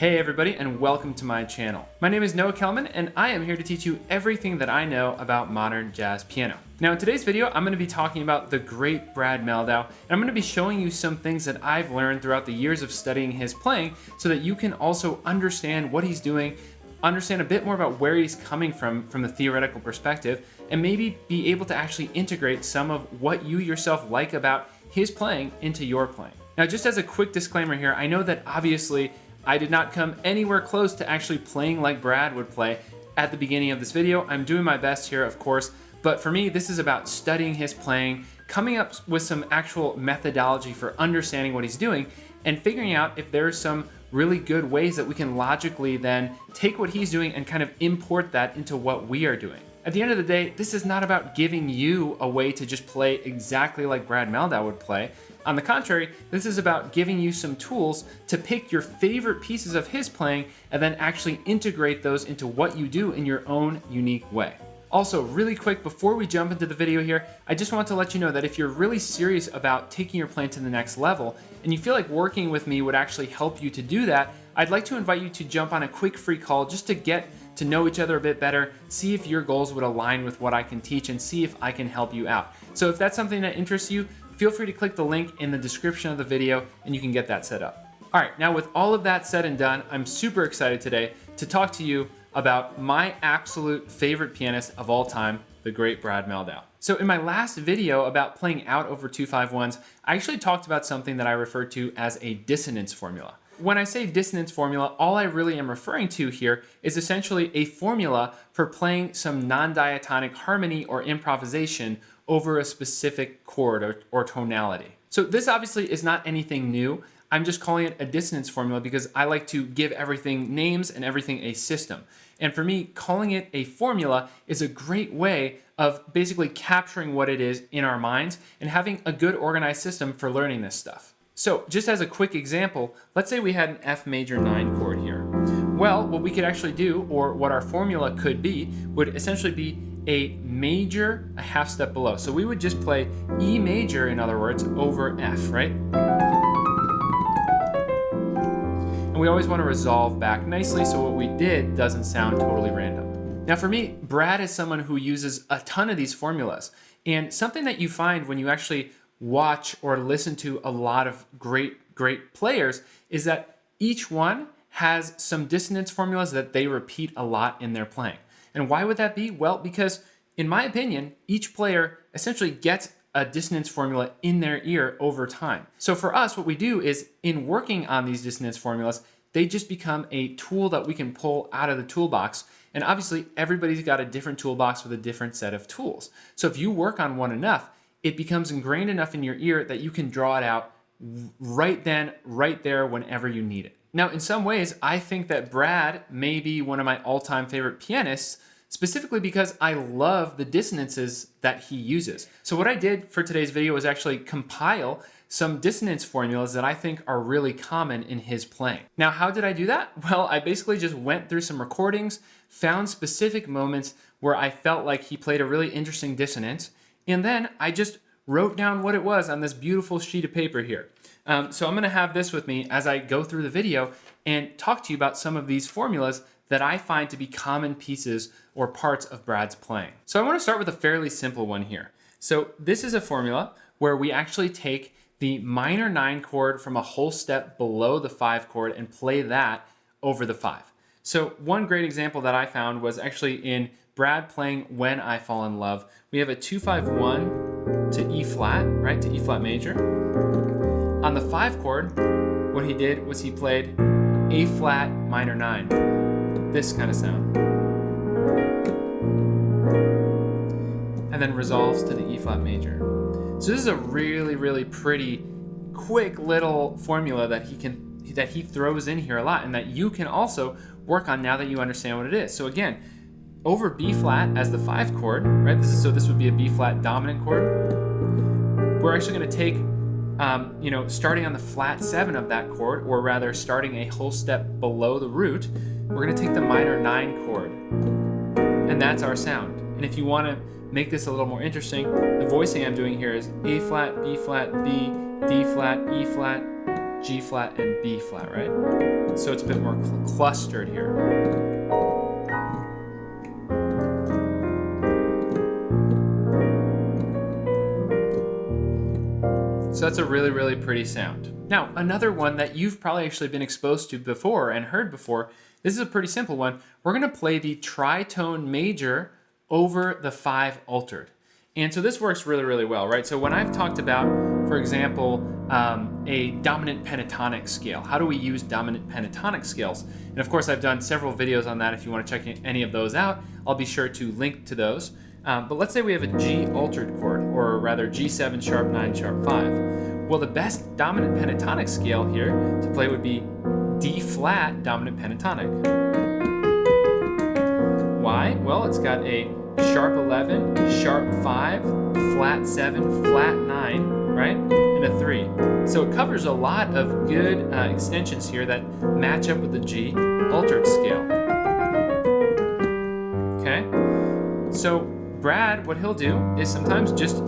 Hey everybody, and welcome to my channel. My name is Kellman, and I am here to teach you everything that I know about modern jazz piano. Now in today's video, I'm going to be talking about the great Brad Mehldau, and I'm going to be showing you some things that I've learned throughout the years of studying his playing so that you can also understand what he's doing, understand a bit more about where he's coming from the theoretical perspective, and maybe be able to actually integrate some of what you yourself like about his playing into your playing. Now just as a quick disclaimer here, I know that obviously I did not come anywhere close to actually playing like Brad would play at the beginning of this video. I'm doing my best here, of course, but for me, this is about studying his playing, coming up with some actual methodology for understanding what he's doing, and figuring out if there's some really good ways that we can logically then take what he's doing and kind of import that into what we are doing. At the end of the day, this is not about giving you a way to just play exactly like Brad Mehldau would play. On the contrary, this is about giving you some tools to pick your favorite pieces of his playing and then actually integrate those into what you do in your own unique way. Also, really quick, before we jump into the video here, I just want to let you know that if you're really serious about taking your playing to the next level and you feel like working with me would actually help you to do that, I'd like to invite you to jump on a quick free call just to get to know each other a bit better, see if your goals would align with what I can teach, and see if I can help you out. So if that's something that interests you, feel free to click the link in the description of the video and you can get that set up. All right, now with all of that said and done, I'm super excited today to talk to you about my absolute favorite pianist of all time, the great Brad Mehldau. So in my last video about playing out over 2-5-1s, I actually talked about something that I referred to as a dissonance formula. When I say dissonance formula, all I really am referring to here is essentially a formula for playing some non-diatonic harmony or improvisation over a specific chord or tonality. So this obviously is not anything new. I'm just calling it a dissonance formula because I like to give everything names and everything a system. And for me, calling it a formula is a great way of basically capturing what it is in our minds and having a good organized system for learning this stuff. So just as a quick example, let's say we had an F major 9 chord here. Well, what we could actually do, or what our formula could be, would essentially be a major a half step below. So we would just play E major, in other words, over F, right? And we always want to resolve back nicely so what we did doesn't sound totally random. Now for me, Brad is someone who uses a ton of these formulas. And something that you find when you actually watch or listen to a lot of great players is that each one has some dissonance formulas that they repeat a lot in their playing. And why would that be? Well, because in my opinion, each player essentially gets a dissonance formula in their ear over time. So for us, what we do is in working on these dissonance formulas, they just become a tool that we can pull out of the toolbox. And obviously everybody's got a different toolbox with a different set of tools. So if you work on one enough, it becomes ingrained enough in your ear that you can draw it out right then, right there, whenever you need it. Now, in some ways, I think that Brad may be one of my all-time favorite pianists, specifically because I love the dissonances that he uses. So what I did for today's video was actually compile some dissonance formulas that I think are really common in his playing. Now, how did I do that? Well, I basically just went through some recordings, found specific moments where I felt like he played a really interesting dissonance, and then I just wrote down what it was on this beautiful sheet of paper here. So I'm gonna have this with me as I go through the video and talk to you about some of these formulas that I find to be common pieces or parts of Brad's playing. So I wanna start with a fairly simple one here. So this is a formula where we actually take the minor 9 chord from a whole step below the 5 chord and play that over the 5. So one great example that I found was actually in Brad playing When I Fall in Love. We have a 2-5-1 to E flat, right, to E flat major. On the 5 chord, what he did was he played A flat minor 9, this kind of sound. And then resolves to the E flat major. So this is a really pretty quick little formula that he throws in here a lot and that you can also work on now that you understand what it is. So again, over B flat as the 5 chord, right? This would be a B flat dominant chord. We're actually going to take, starting on the flat 7 of that chord, or rather starting a whole step below the root, we're going to take the minor 9 chord, and that's our sound. And if you want to make this a little more interesting, the voicing I'm doing here is A flat, B flat, B, D flat, E flat, G flat, and B flat, right? So it's a bit more clustered here. So that's a really, really pretty sound. Now, another one that you've probably actually been exposed to before and heard before, this is a pretty simple one. We're gonna play the tritone major over the 5 altered. And so this works really, really well, right? So when I've talked about, for example, a dominant pentatonic scale, how do we use dominant pentatonic scales? And of course, I've done several videos on that. If you wanna check any of those out, I'll be sure to link to those. But let's say we have a G altered chord, or rather G7 sharp 9 sharp 5. Well, the best dominant pentatonic scale here to play would be D flat dominant pentatonic. Why? Well, it's got a sharp 11, sharp 5, flat 7, flat 9, right? And a 3. So it covers a lot of good extensions here that match up with the G altered scale. Okay? So Brad, what he'll do is sometimes just,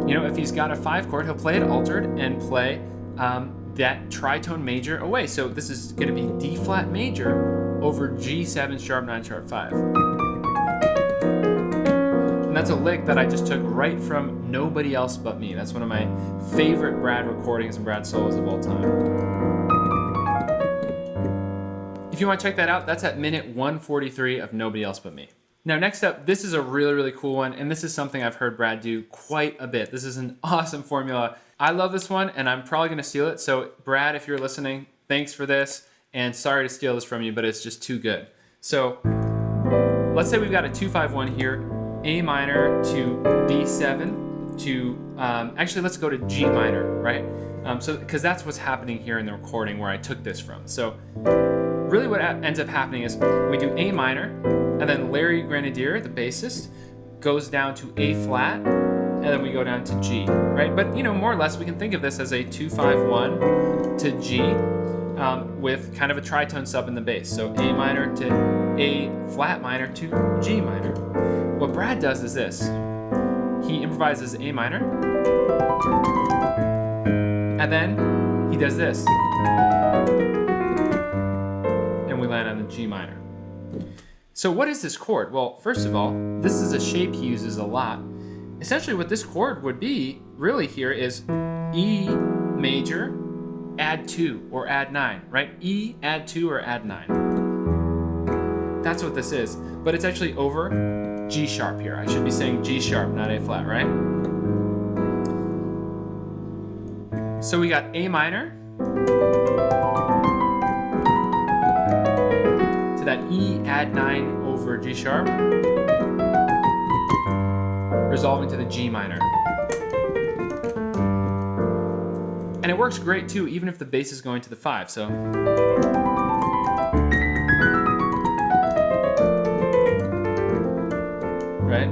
if he's got a 5 chord, he'll play it altered and play that tritone major away. So this is going to be D flat major over G7 sharp 9 sharp 5. And that's a lick that I just took right from Nobody Else But Me. That's one of my favorite Brad recordings and Brad solos of all time. If you want to check that out, that's at minute 143 of Nobody Else But Me. Now, next up, this is a really, really cool one, and this is something I've heard Brad do quite a bit. This is an awesome formula. I love this one, and I'm probably gonna steal it. So Brad, if you're listening, thanks for this, and sorry to steal this from you, but it's just too good. So let's say we've got a 2-5-1 here, A minor to D7 to, actually let's go to G minor, right? Because that's what's happening here in the recording where I took this from. So really what ends up happening is we do A minor, and then Larry Grenadier, the bassist, goes down to A flat, and then we go down to G, right? But more or less we can think of this as a 2-5-1 to G with kind of a tritone sub in the bass. So A minor to A flat minor to G minor. What Brad does is this. He improvises A minor, and then he does this. And we land on the G minor. So what is this chord? Well, first of all, this is a shape he uses a lot. Essentially what this chord would be really here is E major, add 2 or add 9, right? E, add 2 or add 9. That's what this is, but it's actually over G sharp here. I should be saying G sharp, not A flat, right? So we got A minor to that E add 9 over G sharp, resolving to the G minor. And it works great too, even if the bass is going to the 5, so. Right?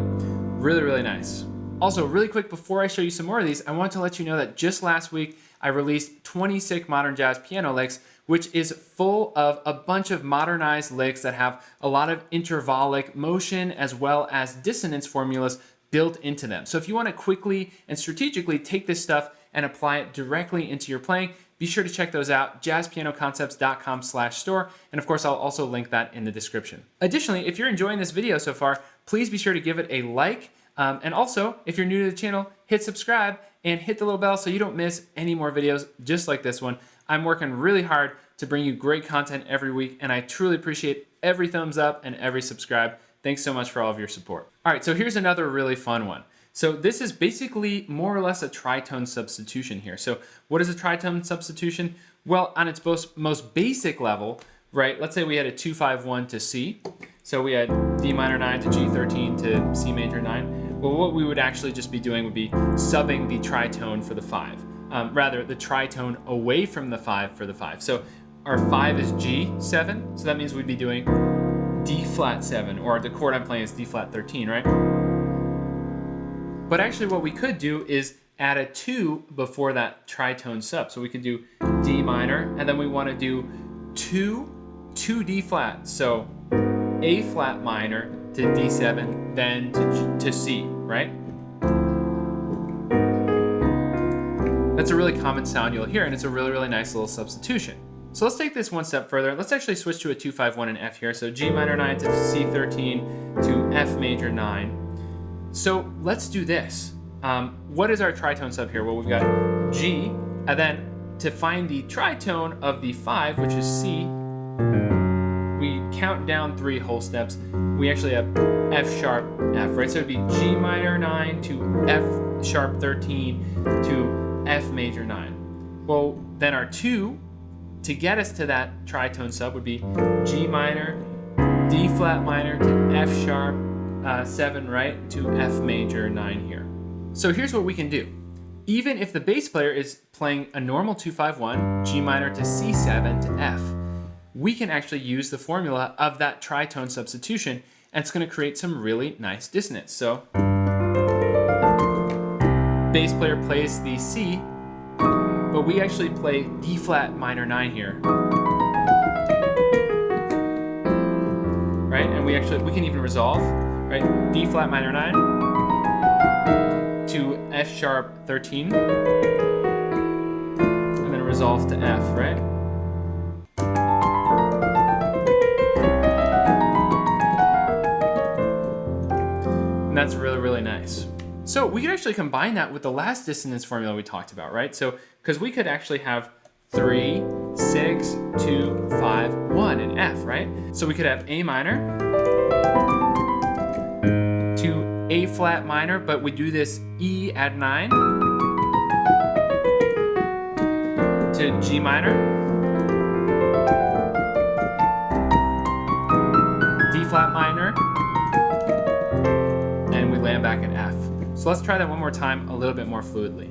Really, really nice. Also, really quick before I show you some more of these, I want to let you know that just last week I released 26 modern jazz piano licks, which is full of a bunch of modernized licks that have a lot of intervallic motion as well as dissonance formulas built into them. So if you want to quickly and strategically take this stuff and apply it directly into your playing, be sure to check those out, jazzpianoconcepts.com/store, and of course I'll also link that in the description. Additionally, if you're enjoying this video so far, please be sure to give it a like, and also, if you're new to the channel, hit subscribe and hit the little bell so you don't miss any more videos just like this one. I'm working really hard to bring you great content every week, and I truly appreciate every thumbs up and every subscribe. Thanks so much for all of your support. All right, so here's another really fun one. So this is basically more or less a tritone substitution here. So what is a tritone substitution? Well, on its most basic level, right, let's say we had a 2-5-1 to C. So we had D minor 9 to G13 to C major 9. Well, what we would actually just be doing would be subbing the tritone for the 5. Rather, the tritone away from the 5 for the 5. So our 5 is G7, so that means we'd be doing D flat 7, or the chord I'm playing is D flat 13, right? But actually what we could do is add a 2 before that tritone sub. So we could do D minor, and then we want to do 2 D flat. So A flat minor to D7, then to C, right? That's a really common sound you'll hear, and it's a really, really nice little substitution. So let's take this one step further. Let's actually switch to a 2-5-1 in F here. So G minor 9 to C13 to F major 9. So let's do this. What is our tritone sub here? Well, we've got G, and then to find the tritone of the 5, which is C, we count down 3 whole steps. We actually have F sharp F, right? So it'd be G minor 9 to F sharp 13 to F major 9. Well, then our 2 to get us to that tritone sub would be G minor, D flat minor to F sharp 7, right? To F major 9 here. So here's what we can do. Even if the bass player is playing a normal 2-5-1, G minor to C7 to F, we can actually use the formula of that tritone substitution, and it's going to create some really nice dissonance. So bass player plays the C, but we actually play D flat minor 9 here, right? And we can even resolve, right? D flat minor 9 to F sharp 13, and then resolve to F, right? And that's really, really nice. So we could actually combine that with the last dissonance formula we talked about, right? So, because we could actually have 3, 6, 2, 5, 1 in F, right? So we could have A minor to A flat minor, but we do this E add 9 to G minor, D flat minor, and we land back at F. So let's try that one more time a little bit more fluidly.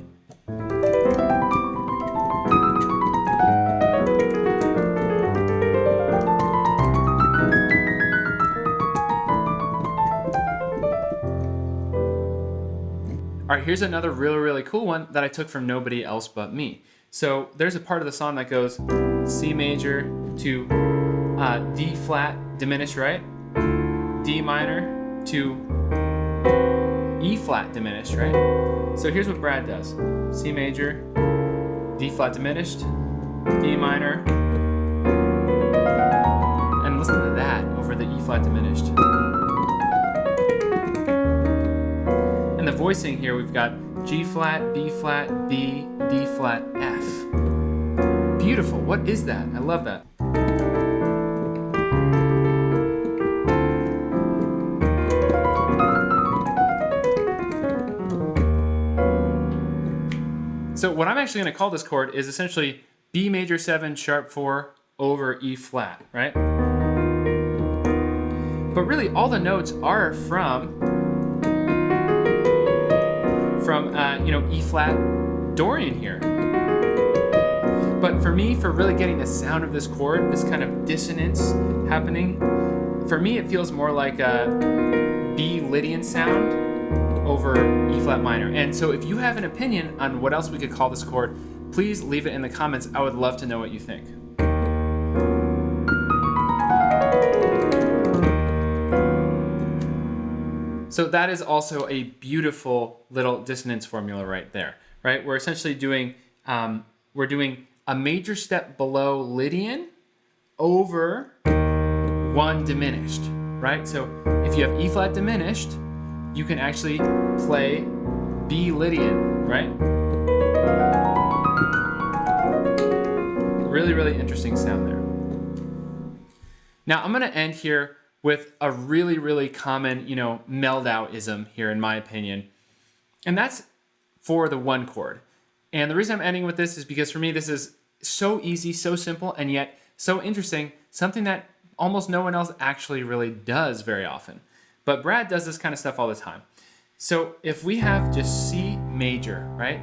All right, here's another really, really cool one that I took from Nobody Else But Me. So there's a part of the song that goes C major to D flat diminished, right? D minor to E flat diminished, right? So here's what Brad does. C major, D flat diminished, D minor, and listen to that over the E flat diminished. And the voicing here, we've got G flat, B flat, B, D flat, F. Beautiful, what is that? I love that. So what I'm actually going to call this chord is essentially B major 7 sharp 4 over E flat, right? But really all the notes are from E flat Dorian here. But for me, for really getting the sound of this chord, this kind of dissonance happening, for me it feels more like a B Lydian sound over E flat minor. And so if you have an opinion on what else we could call this chord, please leave it in the comments. I would love to know what you think. So that is also a beautiful little dissonance formula right there, right? We're essentially doing, we're doing a major step below Lydian over 1 diminished, right? So if you have E flat diminished, you can actually play B Lydian, right? Really, really interesting sound there. Now I'm gonna end here with a really, really common, Mehldau-ism here in my opinion. And that's for the 1 chord. And the reason I'm ending with this is because for me, this is so easy, so simple, and yet so interesting, something that almost no one else actually really does very often. But Brad does this kind of stuff all the time. So if we have just C major, right?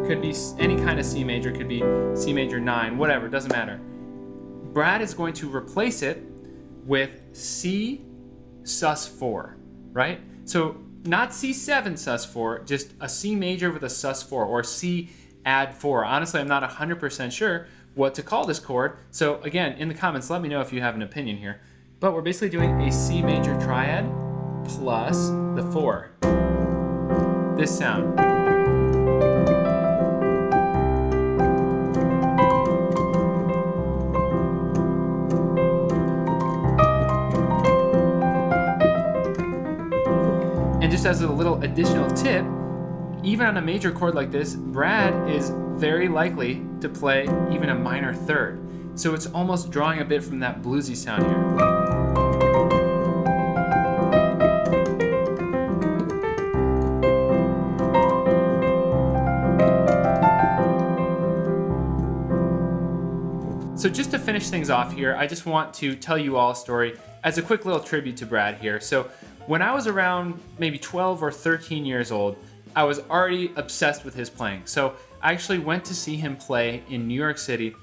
Could be any kind of C major, could be C major 9, whatever, doesn't matter. Brad is going to replace it with C sus4, right? So not C7 sus4, just a C major with a sus4, or C add 4. Honestly, I'm not 100% sure what to call this chord. So again, in the comments, let me know if you have an opinion here. But we're basically doing a C major triad plus the 4. This sound. just as a little additional tip, even on a major chord like this, Brad is very likely to play even a minor third. So it's almost drawing a bit from that bluesy sound here. So just to finish things off here, I just want to tell you all a story as a quick little tribute to Brad here. So when I was around maybe 12 or 13 years old, I was already obsessed with his playing. So I actually went to see him play in New York City.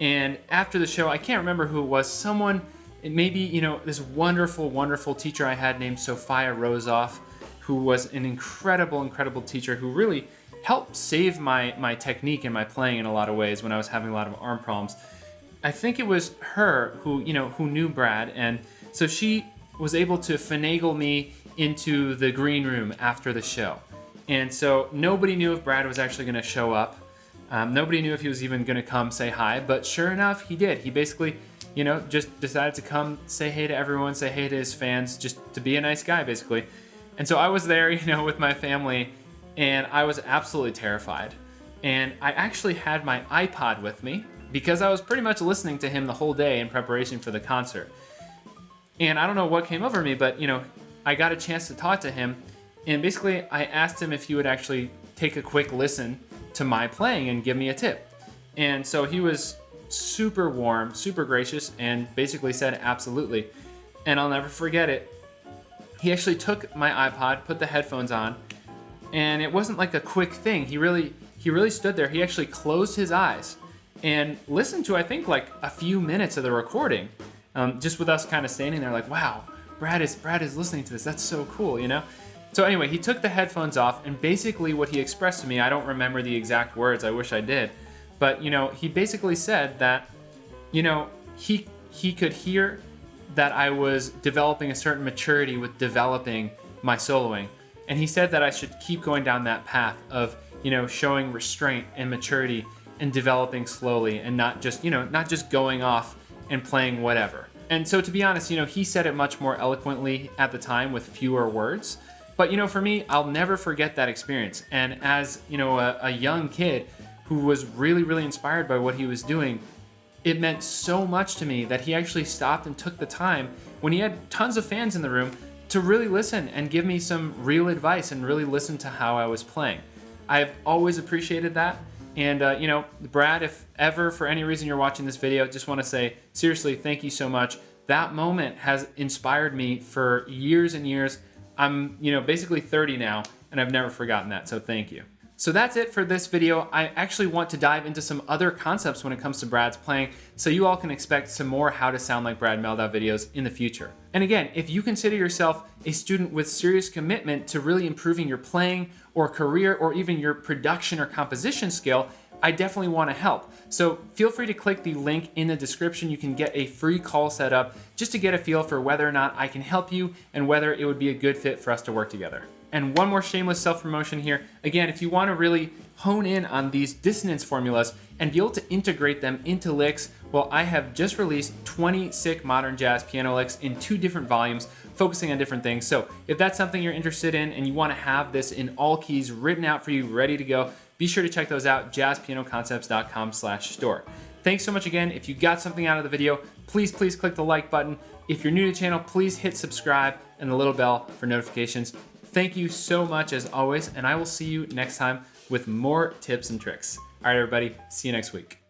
And after the show, I can't remember who it was, someone, maybe, this wonderful, wonderful teacher I had named Sophia Rosoff, who was an incredible, incredible teacher who really helped save my technique and my playing in a lot of ways when I was having a lot of arm problems. I think it was her who knew Brad, and so she was able to finagle me into the green room after the show. And so nobody knew if Brad was actually going to show up. Nobody knew if he was even going to come say hi, but sure enough, he did. He basically, just decided to come say hey to everyone, say hey to his fans, just to be a nice guy, basically. And so I was there, with my family, and I was absolutely terrified. And I actually had my iPod with me, because I was pretty much listening to him the whole day in preparation for the concert. And I don't know what came over me, but I got a chance to talk to him, and basically I asked him if he would actually take a quick listen to my playing and give me a tip. And so he was super warm, super gracious, and basically said absolutely. And I'll never forget it. He actually took my iPod, put the headphones on, and it wasn't like a quick thing. He really stood there. He actually closed his eyes and listened to, I think, like a few minutes of the recording, just with us kind of standing there like, wow, Brad is listening to this. That's so cool, So anyway, he took the headphones off, and basically what he expressed to me, I don't remember the exact words, I wish I did, but he basically said that, he could hear that I was developing a certain maturity with developing my soloing. And he said that I should keep going down that path of, showing restraint and maturity and developing slowly, and not just going off and playing whatever. And so to be honest, he said it much more eloquently at the time with fewer words. But for me, I'll never forget that experience. And as a young kid who was really, really inspired by what he was doing, it meant so much to me that he actually stopped and took the time when he had tons of fans in the room to really listen and give me some real advice and really listen to how I was playing. I've always appreciated that. And, Brad, if ever for any reason you're watching this video, just want to say, seriously, thank you so much. That moment has inspired me for years and years. I'm, basically 30 now, and I've never forgotten that, so thank you. So that's it for this video. I actually want to dive into some other concepts when it comes to Brad's playing, so you all can expect some more How to Sound Like Brad Mehldau videos in the future. And again, if you consider yourself a student with serious commitment to really improving your playing or career or even your production or composition skill, I definitely want to help. So feel free to click the link in the description. You can get a free call set up just to get a feel for whether or not I can help you and whether it would be a good fit for us to work together. And one more shameless self-promotion here. Again, if you want to really hone in on these dissonance formulas and be able to integrate them into licks, well, I have just released 20 sick modern jazz piano licks in 2 different volumes focusing on different things. So if that's something you're interested in and you want to have this in all keys written out for you, ready to go, be sure to check those out, jazzpianoconcepts.com/store. Thanks so much again. If you got something out of the video, please click the like button. If you're new to the channel, please hit subscribe and the little bell for notifications. Thank you so much as always, and I will see you next time with more tips and tricks. All right, everybody, see you next week.